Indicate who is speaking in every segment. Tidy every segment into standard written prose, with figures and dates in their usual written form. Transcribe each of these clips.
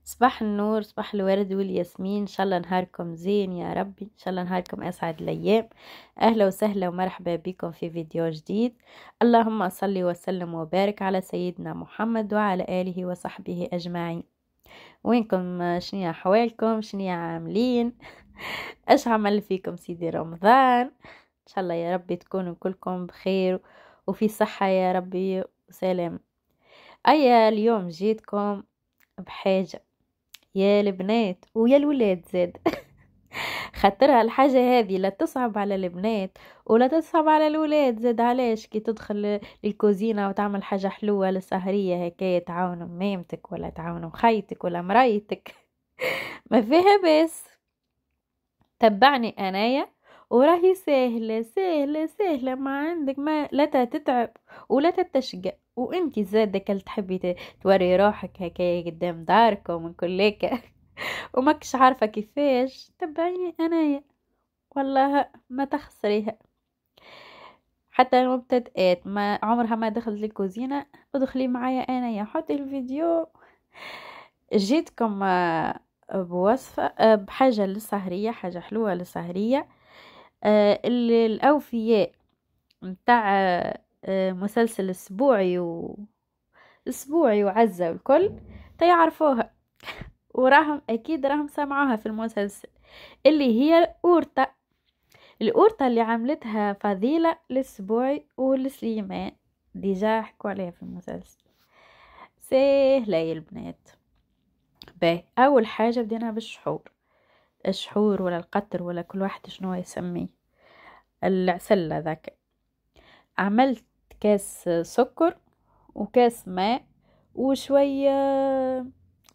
Speaker 1: صباح النور، صباح الورد والياسمين. ان شاء الله نهاركم زين يا ربي، ان شاء الله نهاركم اسعد الايام. اهلا وسهلا ومرحبا بكم في فيديو جديد. اللهم صل وسلم وبارك على سيدنا محمد وعلى اله وصحبه اجمعين. وينكم؟ شنيا حوالكم؟ شنيا عاملين؟ ايش عمل فيكم سيدي رمضان؟ ان شاء الله يا ربي تكونوا كلكم بخير وفي صحة يا ربي وسلام. اليوم جيتكم بحاجة يا البنات ويا الولاد زاد. خاطرها الحاجة هذه لا تصعب على البنات ولا تصعب على الولاد زاد. علاش كي تدخل للكوزينة وتعمل حاجة حلوة للسهرية هكاية، تعاون مامتك ولا تعاون خيتك ولا مرايتك، ما فيها بس. تبعني انايا وراهي سهلة سهلة سهلة، ما عندك ما لا تتعب ولا تتشقى. وانتي زادك اللي تحبي توري روحك هكايا قدام داركم ومن كلك وماكش عارفة كيفاش. تبعيني انايا والله ما تخسريها. حتى المبتدئات ما عمرها ما دخلت الكوزينة، ادخلي معايا انايا حطي الفيديو. جيتكم بوصفة بحاجة للسهرية، حاجة حلوة للسهرية. الأوفياء متاع مسلسل اسبوعي وعزة والكل تيعرفوها، وراهم اكيد راهم سمعوها في المسلسل، اللي هي القورطة اللي عملتها فضيلة للسبوعي والسليمان. ديجا حكوا عليها في المسلسل. سهلة يا البنات. باهي، اول حاجة بدينا بالشحور. الشحور ولا القطر ولا كل واحد شنو يسميه، العسل ذاك. عملت كاس سكر وكاس ماء وشوية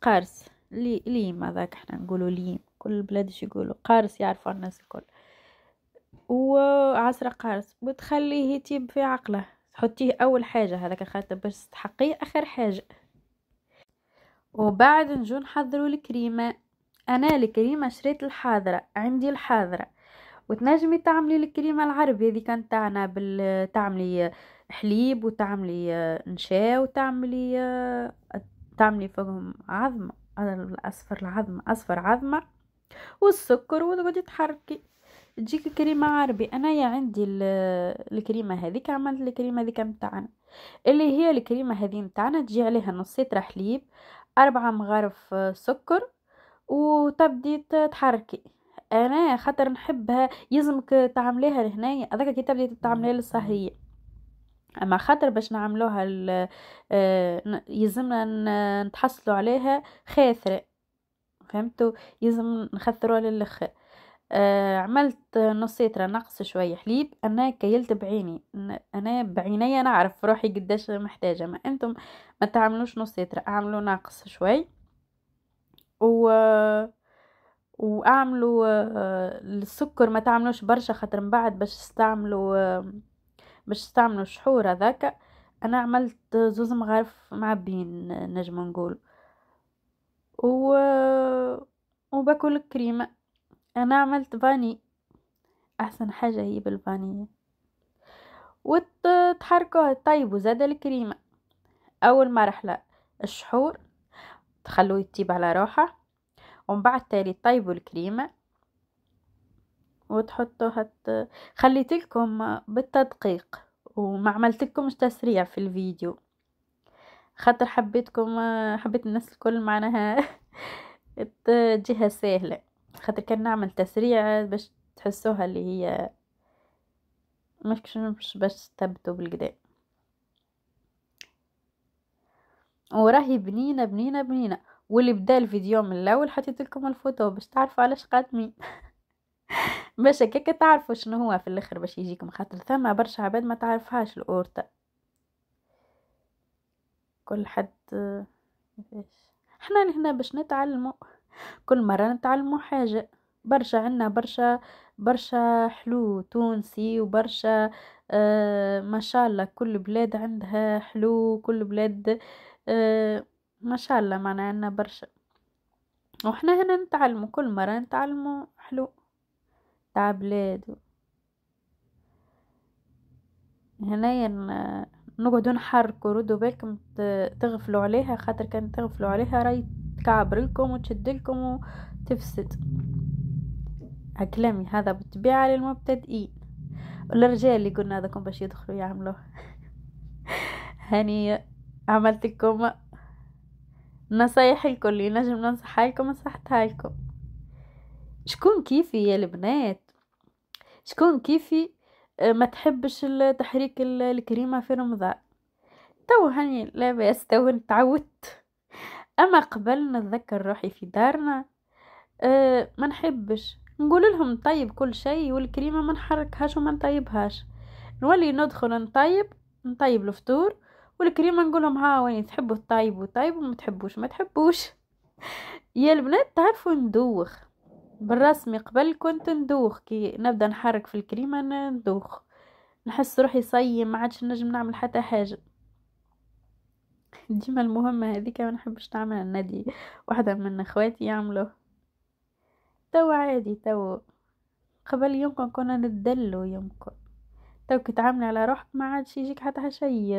Speaker 1: قارص ليم، هذاك احنا نقولوا ليم، كل البلاد يقولوا قارص، يعرفوا الناس الكل. وعصرة قارص وتخليه يطيب في عقله. تحطيه اول حاجة هذاك خاطر باش تحقيه اخر حاجة. وبعد نجو نحضروا الكريمة. انا الكريمة شريت الحاضرة، عندي الحاضرة. وتنجمي تعملي الكريمة العربي هذه كانت تاعنا تعملي حليب وتعملي نشا تعملي فوقهم عظمة، اصفر عظمة والسكر وتقعدي تحركي تجيك كريمة عربي. انا يا عندي الكريمة هذيك، عملت الكريمة هذيك متاعنا، اللي هي الكريمة هذه متاعنا تجي عليها نص لتر حليب، 4 مغارف سكر، وتبدي تحركي. انا خاطر نحبها يلزمك تعمليها لهنايا هذاك كي تبدي تعمليها للسهرية. اما خاطر باش نعملوها يلزمنا نتحصلوا عليها خاثرة، فهمتوا؟ يلزم نخثروها للاخر. عملت نص لتر نقص شويه حليب. انا كيلت بعيني، انا بعيني نعرف روحي قداش محتاجه. ما انتم ما تعملوش نص لتر، اعملوا ناقص شوي. و واعملوا السكر ما تعملوش برشا، خاطر من بعد باش تستعملوا الشحور هذاك. انا عملت 2 مغارف معبين نجم نقول. و وباكل الكريمه. انا عملت فاني، احسن حاجه هي بالفاني. وتحركوها. طيب وزاد الكريمه، اول مرحله الشحور تخلوه يطيب على روحه، ومن بعد تالي طيبوا الكريمه وتحطوها. خليت لكم بالتدقيق وما عملت لكمش تسريع في الفيديو، خاطر حبيت الناس الكل معناها تجيها سهله. خاطر كان نعمل تسريع باش تحسوها اللي هي مش باش تثبتوا بالقدا. وراهي بنينه بنينه بنينه. واللي بدا الفيديو من الاول حطيت لكم الفوتو باش تعرفوا علاش قادمين. باش هكاك تعرفوا شنو هو في الاخر باش يجيكم، خاطر ثم برشا عباد ما تعرفهاش الأورطة. كل حد كيفاش. احنا هنا باش نتعلموا، كل مرة نتعلموا حاجة. برشا عنا برشا حلو تونسي، وبرشا ما شاء الله كل بلاد عندها حلو، كل بلاد ما شاء الله معنا عنا برشا. واحنا هنا نتعلموا، كل مرة نتعلموا حلو تاع بلاد. هنايا نقعدوا نحركوا. ردوا بالكم تغفلوا عليها، خاطر كان تغفلوا عليها راي تكعبرلكم وتشدلكم وتفسد. كلامي هذا بالطبيعة للمبتدئين. والرجال اللي قلنا هذاكم باش يدخلوا يعملوه هاني عملت لكم نصايح الكل نجم ننصحها لكم نصحتها لكم. شكون كيفي يا البنات، شكون كيفي ما تحبش تحريك الكريمة في رمضان؟ تو هاني لا بأس، تو تعودت. اما قبل نتذكر روحي في دارنا ما نحبش نقول لهم طيب كل شيء، والكريمة ما نحركهاش وما نطيبهاش. نولي ندخل نطيب الفطور، والكريمة نقول لهم ها وين تحبوا الطيب وطيب وما تحبوش ما تحبوش. يا البنات تعرفوا ندوخ بالرسمي. قبل كنت ندوخ كي نبدا نحرك في الكريمة ندوخ، نحس روحي صيم ما عادش نجم نعمل حتى حاجة. ديما المهمة هذيك ما نحبش نعملها، نادي واحدة من اخواتي يعملوه. تو عادي، تو قبل يمكن كنا نتدلو، يمكن تو كي تعاملي على روحك ما عادش يجيك حتى شيء.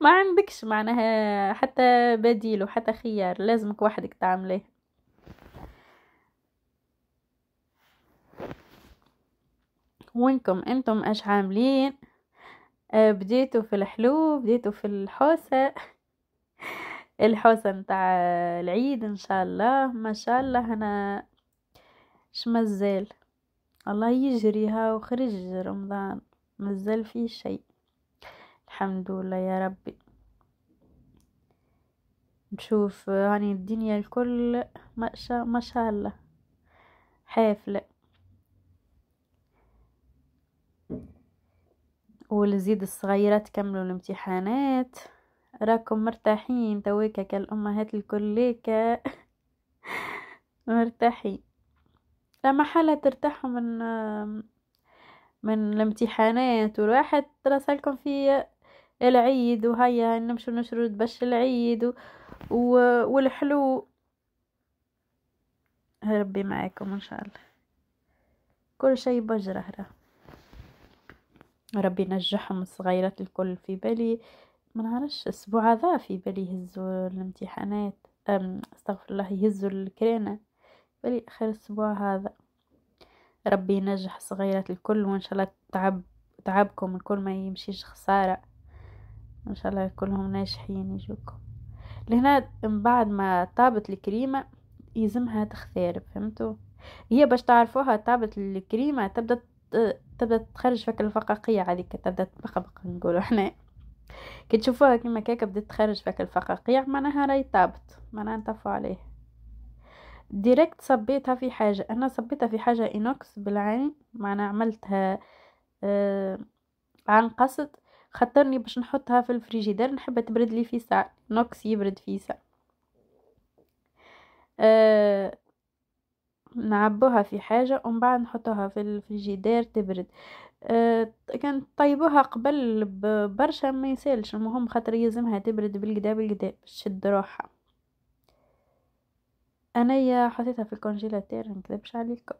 Speaker 1: ما عندكش معناها حتى بديل وحتى خيار، لازمك وحدك تعمليه. وينكم انتم اش عاملين؟ بديتوا في الحلو، بديتوا في الحوسة الحوسة متاع العيد ان شاء الله. ما شاء الله انا شمزال الله يجريها وخرج رمضان مازال فيه شيء، الحمد لله يا ربي. نشوف يعني الدنيا الكل ما شاء الله حافلة. والزيد الصغيرات كملوا الامتحانات، راكم مرتاحين تويكا كالأمهات الكليكا مرتاحين. لا محالة ترتاحوا من الامتحانات، والواحد راسلكم في العيد وهيا نمشو نشرد باش العيد والحلو. ربي معاكم ان شاء الله، كل شيء بجره. ربي ينجحهم الصغيرات الكل. في بالي ما نعرفش اسبوع هذا في بالي يهزوا الامتحانات، استغفر الله يهزوا الكرينة بالي اخر اسبوع هذا. ربي ينجح الصغيرات الكل، وان شاء الله تعبكم الكل ما يمشيش خسارة، ان شاء الله كلهم ناجحين يجوكم. لهنا من بعد ما طابت الكريمة يلزمها تختار، فهمتوا؟ هي باش تعرفوها طابت الكريمة تبدا تخرج فك الفقاقيع هذيك، تبدا تبقبق نقولوا احنا. كي تشوفوها كيما كيكه بدات تخرج فك الفقاقيع معناها راهي طابت، معناها نطفوا عليه. ديريكت صبيتها في حاجه، انا صبيتها في حاجه اينوكس بالعين، معناها عملتها عن قصد، خطرني باش نحطها في الفريجيدير نحبها تبرد لي في ساعه، نوكس يبرد في ساعه. نعبوها في حاجة ومن بعد نحطوها في الفريجيدير تبرد. كان طيبوها قبل برشا ما يسالش، المهم خاطر يلزمها تبرد بالقدا بالقدا باش تشد روحها. انايا حطيتها في الكونجيلاتير نكذبش عليكم،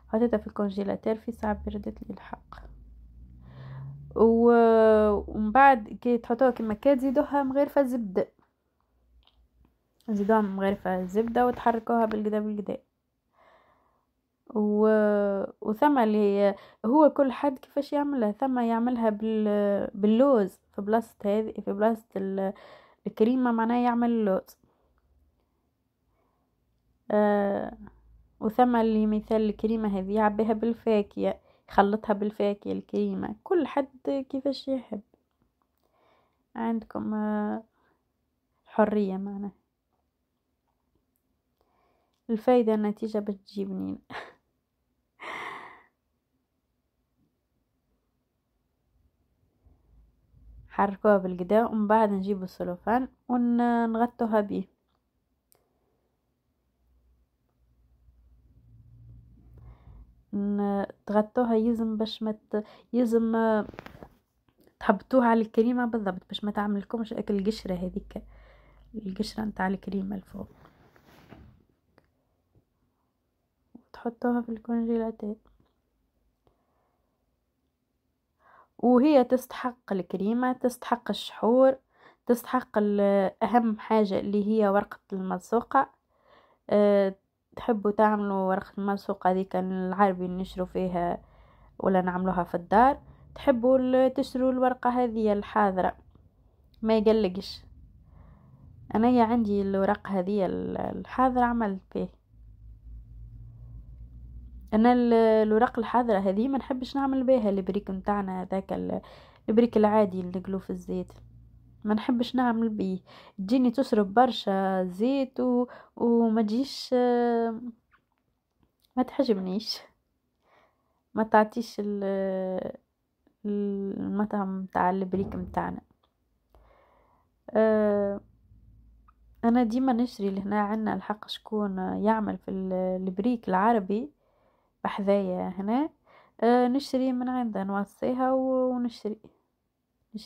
Speaker 1: حطيتها في الكونجيلاتير في ساعة بردت لي الحق. ومن بعد كي تحطوها كما كان تزيدوها مغرفة زبدة، زيدوها مغرفة زبدة وتحركوها بالقدا بالقدا. وثم اللي هو كل حد كيفاش يعملها، ثم يعملها باللوز في بلاصة هذه، في بلاصة الكريمة معناها يعمل اللوز. وثم اللي مثال الكريمة هذه يعبيها بالفاكهة، يخلطها بالفاكهة الكريمة، كل حد كيفاش يحب، عندكم حرية معناها. الفايدة النتيجة بتجيبني حركوها بالقدا ومن بعد نجيب السلوفان ونغطوها به. تغطوها يلزم باش يلزم تحبطوها على الكريمه بالضبط باش ما تعملكمش اكل القشره هذيك، القشره نتاع الكريمه الفوق. تحطوها في الكونجيلاتور وهي تستحق الكريمه، تستحق الشحور، تستحق أهم حاجة اللي هي ورقة الملصوقة. تحبوا تعملوا ورقة الملصوقة دي كان العربي نشروا فيها ولا نعملوها في الدار، تحبوا تشتروا الورقة هذه الحاضرة ما يقلقش. انا عندي الورق هذه الحاضرة عملت فيه. انا الورق الحاضرة هذه ما نحبش نعمل بها البريك متاعنا هذاك البريك العادي اللي نقلوه في الزيت، ما نحبش نعمل بيه، تجيني تشرب برشا زيت وما تجيش، ما تحجبنيش، ما تعطيش المطعم متاع البريك متاعنا. انا ديما نشري لهنا عنا الحق شكون يعمل في البريك العربي بحذايا هنا، نشتري من عنده نوصيها ونشتري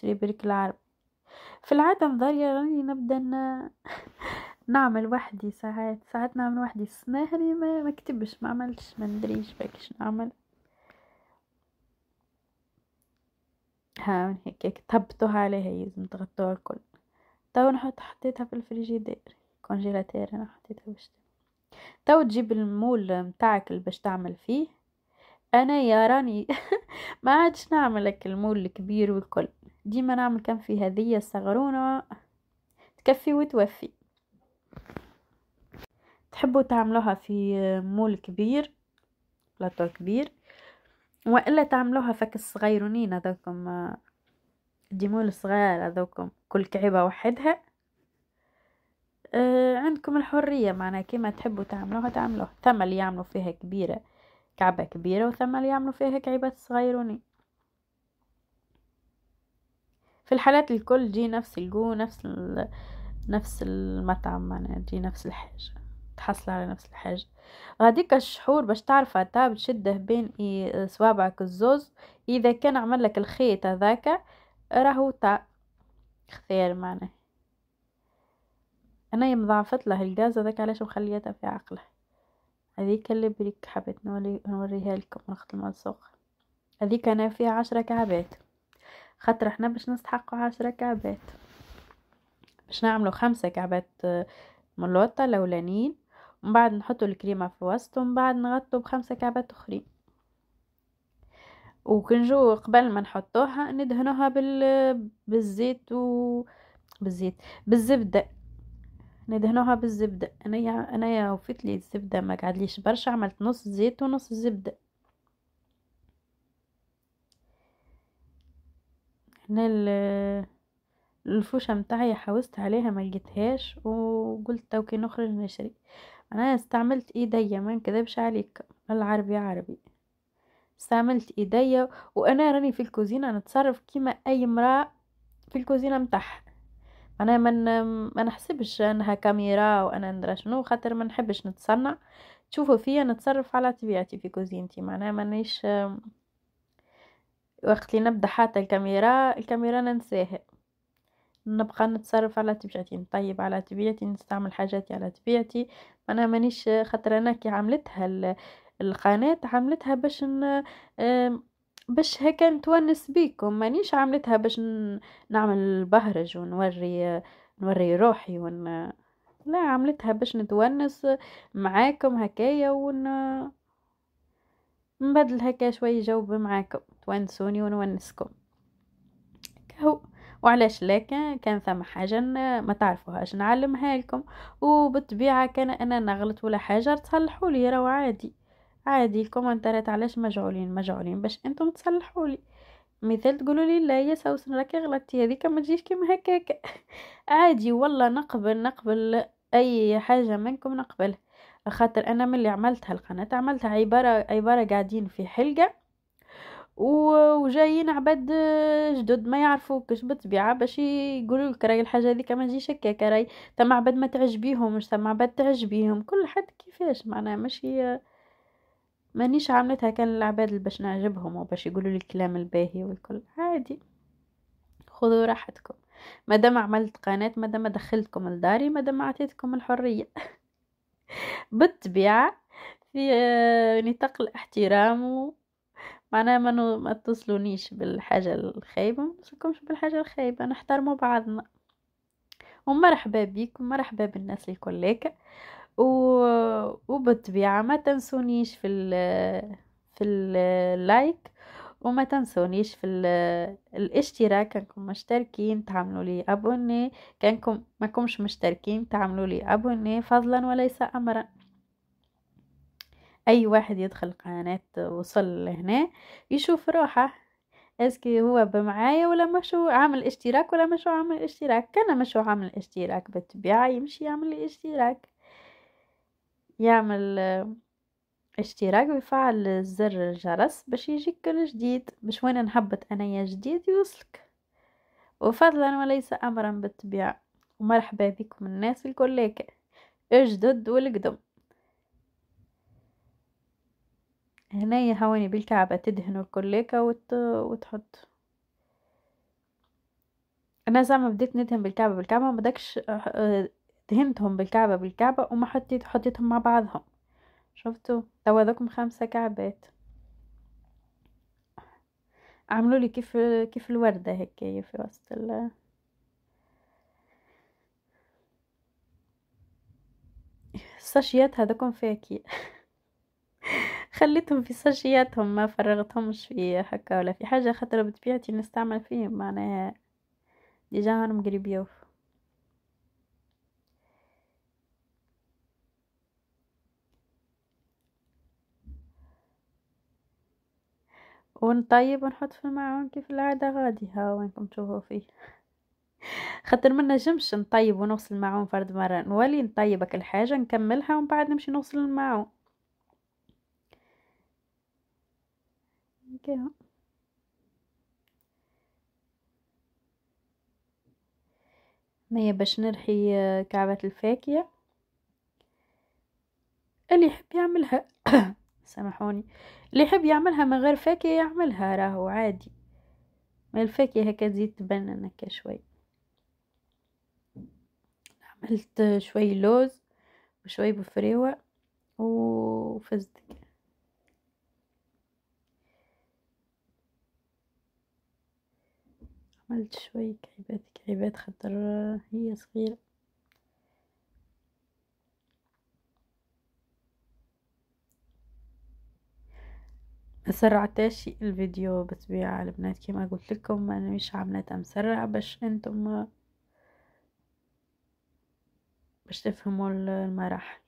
Speaker 1: بريك العربي. في العادة مضارية راني نبدا نعمل وحدي، ساعات نعمل وحدي. السنة هذي ما كتبش، ما عملتش، ما ندريش باكش نعمل. ها هيك تهبطوها عليها، لازم تغطوها الكل. تو حطيتها في الفريجيدير كونجيلاتير، انا حطيتها باش تو تجيب المول متاعك اللي باش تعمل فيه. انا يا راني ما عادش نعمل لك المول الكبير والكل، ديما نعمل كم في هذه الصغرونة تكفي وتوفي. تحبوا تعملوها في مول كبير، بلاطو كبير، والا تعملوها فك الصغيرونين هذوكم، الديمول الصغار هذوكم كل كعبة وحدها. عندكم الحرية، معناها كيما تحبوا تعملوها. ثم اللي يعملوا فيها كبيرة، كعبة كبيرة، وثم اللي يعملوا فيها كعبات صغيرونين. في الحالات الكل جي نفس الجو، نفس المطعم، معناها تجي نفس الحاجة، تحصل على نفس الحاجة. غاديك الشحور باش تعرف عطا بتشده بين صوابعك الزوز، اذا كان عمل لك الخيط هذاك راهو تاع اختيار. معناه انا مضاعفت له الغاز هذاك، علاش مخليتها في عقله. هذيك اللي بريك حبيت نوريها لكم وقت الملصوق. هذيك انا فيها 10 كعبات، خاطر احنا باش نستحقوا 10 كعبات، باش نعملوا 5 كعبات ملوطة الاولانيين، ومن بعد نحطوا الكريمة في وسط، ومن بعد نغطوا ب5 كعبات اخرين. وكنجو قبل ما نحطوها ندهنوها بالزيت بالزبدة، ندهنوها بالزبدة. انا وفيت لي الزبدة ما قعدليش برشا، عملت نص زيت ونص زبدة. هنا الفوشة متاعي حوست عليها ما لقيتهاش، وقلت تو كي نخرج نشري. انا استعملت ايديا، ما نكذبش عليك، العربي عربي، استعملت ايديا. وانا راني في الكوزينة نتصرف كيما اي امرأة في الكوزينة متاعها. انا ما نحسبش انها كاميرا وانا ندرى شنو، خاطر ما نحبش نتصنع. تشوفوا فيا نتصرف على طبيعتي في كوزينتي، معناها مانيش وقت اللي نبدا حاطه الكاميرا ننساها، نبقى نتصرف على طبيعتي، نطيب على طبيعتي، نستعمل حاجاتي على طبيعتي. انا مانيش، خاطر انا كي عملتها القناة عملتها باش هكا نتونس بيكم، مانيش عملتها باش نعمل بهرج ونوري روحي لا، عملتها باش نتونس معاكم هكايا نبدل هكا شوي جو معاكم، تونسوني ونونسكم كهو. وعلاش لا، كان ثم حاجة ما تعرفوهاش نعلمها لكم، وبالطبيعة كان انا نغلط ولا حاجة تصلحوا لي، راهو عادي الكومنتات علاش مجعولين باش انتم تصلحوا لي. مثال تقولوا لي لا يا سوسن راكي غلطتي، هذيك ما تجيش كيما هكاك. عادي والله، نقبل اي حاجة منكم نقبلها، خاطر انا من اللي عملتها القناة عملتها عبارة قاعدين في حلقة وجايين عباد جدد ما يعرفوكش بالطبيعه، باش يقولوا لك راهي الحاجه هذيك ما تجيش هكاك، راهي ثم عباد ما تعجبيهم، مش ثم عباد تعجبيهم، كل حد كيفاش. معناها ماشي مانيش عملتها كان العباد اللي باش نعجبهم وباش يقولوا لي الكلام الباهي والكل. عادي، خذوا راحتكم، مادام عملت قناه، مادام دخلتكم لداري، مادام عطيتكم الحريه. بالطبيعه في نطاق الاحترام، معناها ما تصلونيش بالحاجة الخايبة، ما نوصلكمش بالحاجة الخايبة، نحترموا بعضنا. ومرحبا بيكم، مرحبا بالناس الكليكة. و... وبالطبيعة ما تنسونيش في اللايك، وما تنسونيش في الاشتراك. كانكم مشتركين تعملوا لي ابوني، كانكم ما كنتش مشتركين تعملوا لي ابوني فضلا وليس امرا. اي واحد يدخل قناة وصل لهنا يشوف روحه اسكي هو بمعايا ولا مشو عامل اشتراك ولا مشو عامل اشتراك. كان مشو عامل اشتراك بالطبيعة يمشي يعمل لي اشتراك، يعمل اشتراك ويفعل زر الجرس باش يجيك كل جديد، باش وين نهبط انا يا جديد يوصلك، وفضلا وليس امرا بالطبيعة. ومرحبا بكم الناس الكليك اجدد والقدم. هنايا هوني بالكعبة تدهنوا الكليكة وتحط. انا زعما بديت ندهن بالكعبة ما بدكش دهنتهم بالكعبة وما حطيتهم مع بعضهم. شفتوا توا ذوكم 5 كعبات. عملوا لي كيف الوردة هيك في وسط الساشيات هذاكم فاكي. خليتهم في ساشياتهم ما فرغتهمش في هكا ولا في حاجة، خاطر بطبيعتي نستعمل فيهم معناها ديجا هانم قريب يوف. ونطيب ونحط في الماعون كيف العادة غادي ها وينكم تشوفوا فيه. خاطر ما نجمش نطيب ونغسل الماعون فرد مرة، نولي نطيبك الحاجة نكملها ومن بعد نمشي نغسل الماعون. هكاها. ما هي باش نرحي كعبة الفاكهة اللي يحب يعملها. سامحوني، اللي يحب يعملها من غير فاكهة يعملها راهو عادي. ما الفاكهة هكا تزيد تبنن هكا شوي. عملت شوي لوز وشوي بفريوة وفزدق. عملت شوي كعيبات خاطر هي صغيرة. مسرعتاش الفيديو بطبيعة البنات كما قلت لكم، انا مش عاملتها مسرع باش انتم باش تفهموا المراحل.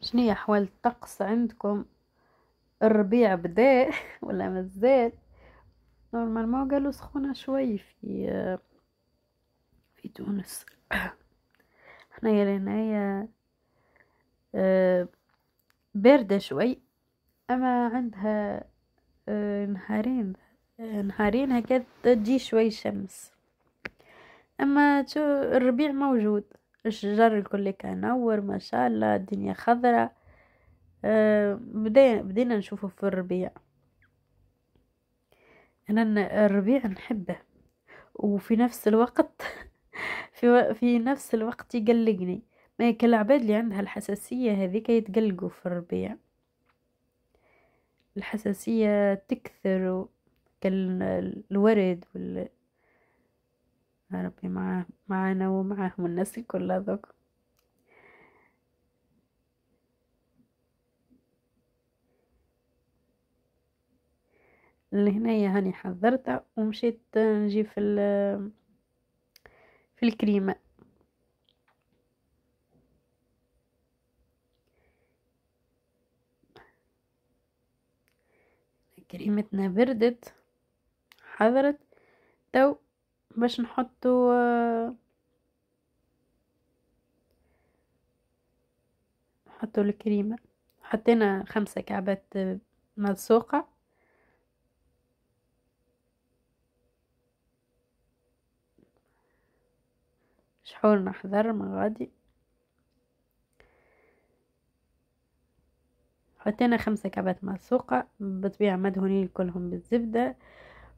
Speaker 1: شنية احوال الطقس عندكم؟ الربيع بدا ولا مازال؟ نورمالمون قالوا سخونة شوي في تونس. حنايا لهنايا باردة شوي، اما عندها نهارين نهارين هكا تجي شوي شمس. اما شو الربيع موجود، الشجر الكل كان نور ما شاء الله، الدنيا خضرة. بدينا نشوفه في الربيع. انا الربيع نحبه، وفي نفس الوقت في نفس الوقت يقلقني. ما هيك العباد اللي عندها الحساسية هذيك يتقلقوا في الربيع. الحساسية تكثر كالورد يا ربي معنا ومعهم الناس الكل هذوك. اللي هنايا هاني حضرتها ومشيت نجيب في الكريمة. كريمتنا بردت حضرت تو باش نحطو الكريمة. حطينا 5 كعبات مسوقة. شحور نحضر ما غادي. حطينا 5 كعبات مسوقة بالطبيعة مدهونين كلهم بالزبدة،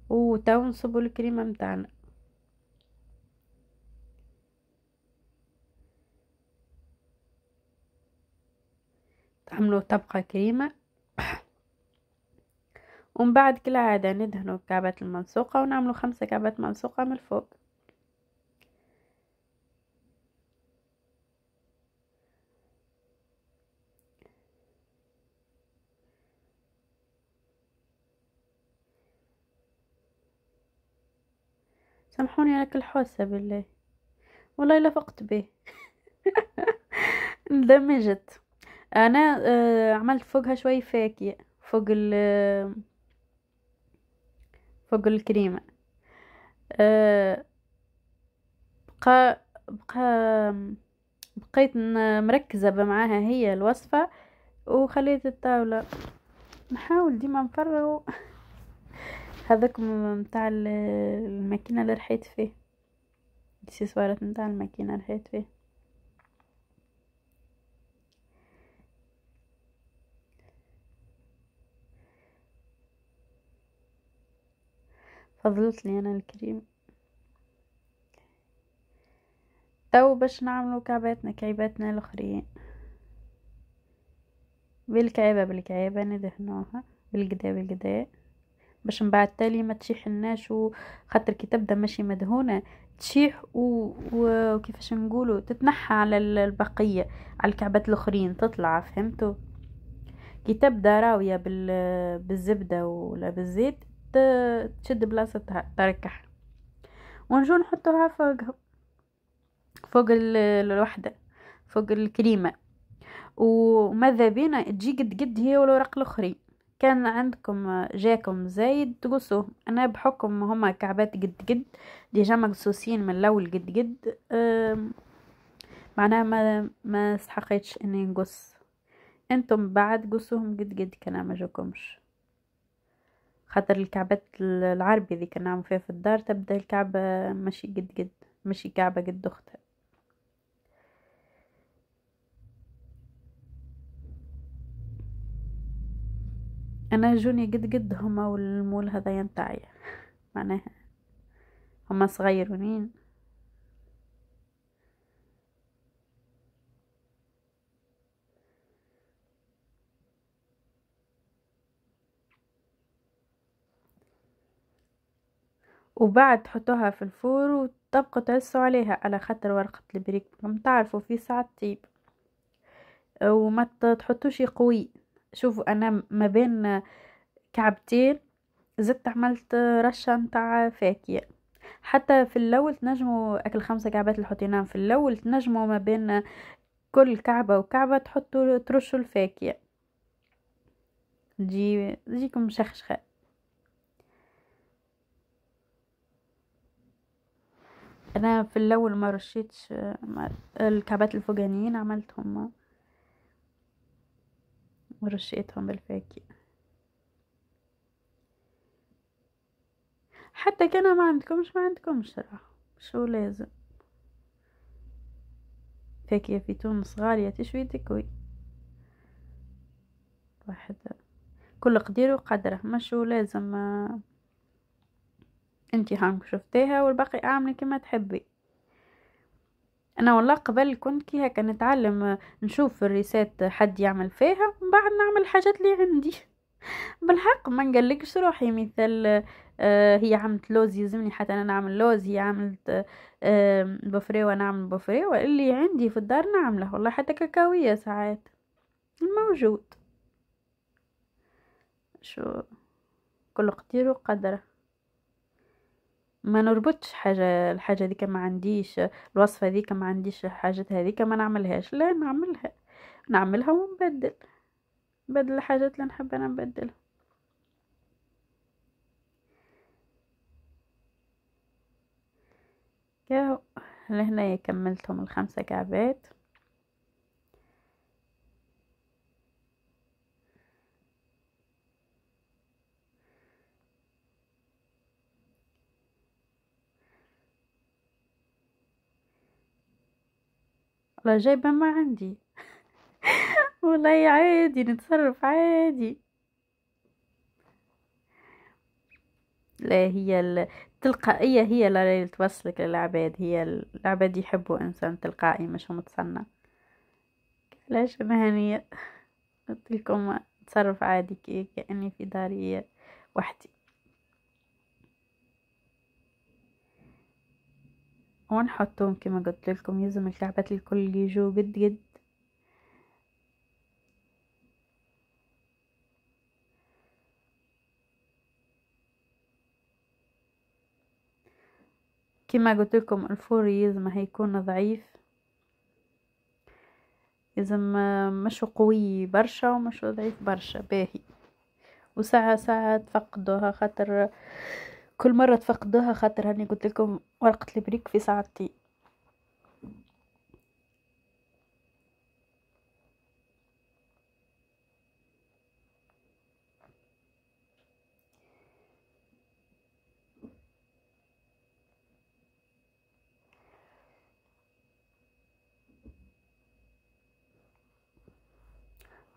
Speaker 1: وتو نصبوا الكريمة متاعنا. تعملوا طبقة كريمة، ومن بعد كل عادة ندهنوا الكعبات الملصوقة ونعملوا 5 كعبات ملصوقة من الفوق. سامحوني على كل حوسة بالله، والله لفقت به. اندمجت. انا عملت فوقها شوي فاكهة فوق الكريمة. آه، بقى بقيت مركزة معاها هي الوصفة، وخليت الطاولة نحاول ديما نفرغ. هذاك متاع الماكينة اللي رحيت فيه، الاكسسوارات متاع الماكينة رحيت فيه. فضلت لي انا الكريم. تو باش نعملوا كعباتنا الاخرين بالكعيبة ندهنوها بالقدا باش من بعد تالي ما تشيح الناش، وخاطر كي تبدا ماشي مدهونة تشيح وكيفاش نقولوا تتنحى على البقية، على الكعبات الاخرين تطلع، فهمتوا؟ كي تبدا راوية بالزبدة ولا بالزيت تشد بلاصتها تركح، ونجو نحطوها فوق الوحدة، فوق الكريمة. وماذا بينا تجي قد هي والورق الاخرين. كان عندكم جاكم زايد تقصوه، انا بحكم هما كعبات قد ديجا مقصوصين من الاول قد معناها ما استحقيتش اني نقص. انتم بعد قصوهم قد كان ما جاكمش، خاطر الكعبات العربي ذي كنا نعمل فيها في الدار تبدا الكعبة ماشي قد ماشي كعبة قد اختها. انا جوني قد هما والمول هذا ينتعي، معناها هما صغيرونين. وبعد تحطوها في الفور وتبقوا تعسوا عليها على خاطر ورقة البريك كم تعرفوا في ساعة طيب، وما تحطوش قوي. شوفوا انا ما بين كعبتين زدت عملت رشة نتاع فاكهة. حتى في الاول تنجموا اكل 5 كعبات اللي حطيناهم في الاول تنجموا ما بين كل كعبة وكعبة تحطوا ترشوا الفاكهة تجيكم مشخشخة. انا في الاول ما رشيتش الكعبات الفوقانيين عملتهم ورشيتهم بالفاكهة. حتى كان ما عندكمش صراحة، شو لازم فاكهة في تونس غالية تشوي تكوي واحد، كل قدير وقدره، مشو لازم انتي هانك شفتيها والباقي اعملي كما تحبي. انا والله قبل كنت كي هكا نتعلم نشوف الريسات حد يعمل فيها ومن بعد نعمل الحاجات اللي عندي. بالحق ما نقلقش روحي، مثل هي عملت لوز يلزمني حتى انا نعمل لوز، هي عملت بوفريه وانا نعمل بوفريه، واللي عندي في الدار نعمله. والله حتى كاكاوية ساعات الموجود، شو كل قدير وقدره. ما نربطش الحاجة ذيك ما عنديش، الوصفة ذيك ما عنديش حاجات هذيك ما نعملهاش، لا نعملها بدل الحاجات اللي نحب انا نبدلها. ياهو لهنا كملتهم ال5 كعبات. والله جايبة ما عندي. والله عادي نتصرف عادي. لا، هي التلقائية هي اللي توصلك للعباد، هي العباد يحبوا إنسان تلقائي مش متصنع. علاش أنا هنية قلت لكم أتصرف عادي كأني في داري وحدي. ونحطهم كما قلت لكم، يلزم الكعبات الكل يجوا قد قد. كما قلت لكم الفور يلزم هيكون ضعيف، يلزم مش قوي برشا ومش ضعيف برشا باهي. وساعة ساعة تفقدوها، خاطر كل مرة تفقدوها، خاطر هاني قلت لكم ورقة البريك في ساعتين.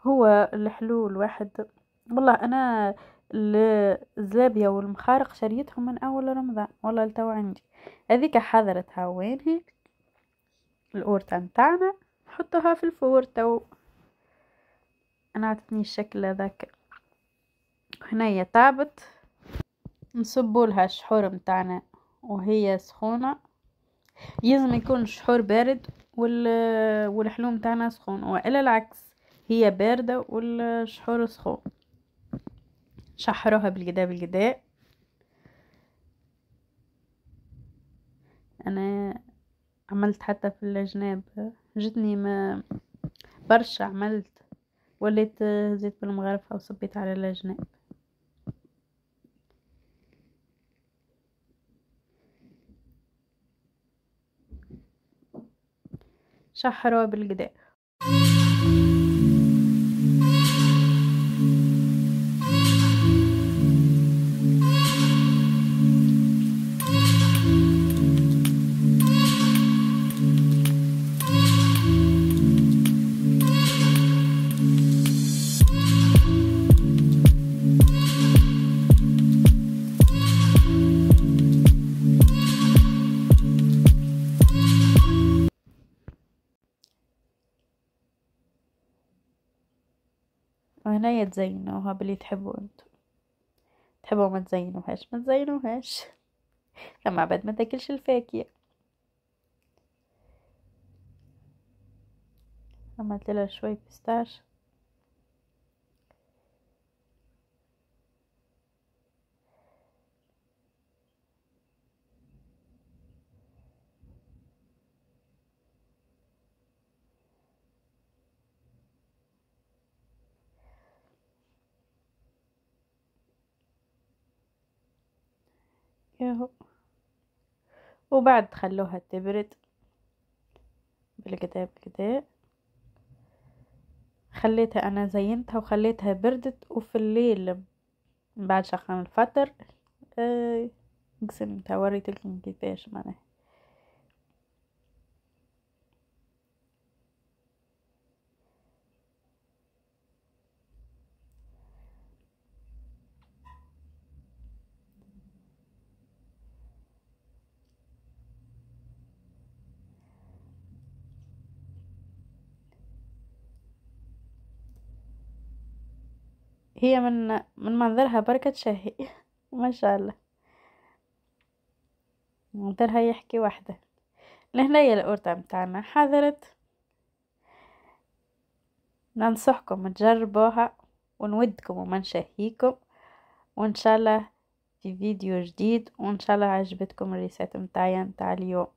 Speaker 1: هو الحلول واحد، والله انا الزلابية والمخارق شريتهم من اول رمضان والله لتو عندي. هذيك حضرتها وين هي الأورطة متاعنا، نحطوها في الفور تو. انا عطتني الشكل هذاك، هنايا طابت، نصبوا لها الشحور متاعنا وهي سخونة. يلزم يكون الشحور بارد والحلو متاعنا سخون، والا العكس، هي باردة والشحور سخون. شحروها بالقدا بالقدا. انا عملت حتى في الجناب، جتني ما برشا عملت، وليت زيت بالمغرفة وصبيت على الجناب. شحروها بالقدا. وهنايا تزينوها باللي تحبوا انتو، تحبوا ما تزينوهاش ما تزينوهاش، اما بعد ما تاكلش الفاكهة. عملت لها شوي بيستاش. ياهو، وبعد خلوها تبرد بالكدا بالكدا. خليتها انا زينتها وخليتها بردت، وفي الليل بعد شخان الفطر قسمتها وريتلكم كيفاش معناها. هي من منظرها بركة شهي ما شاء الله، منظرها يحكي وحده. لهنايا الأورطة متاعنا حضرت، ننصحكم تجربوها ونودكم وما نشهيكم، وان شاء الله في فيديو جديد، وان شاء الله عجبتكم الريسات متاعي متاع اليوم.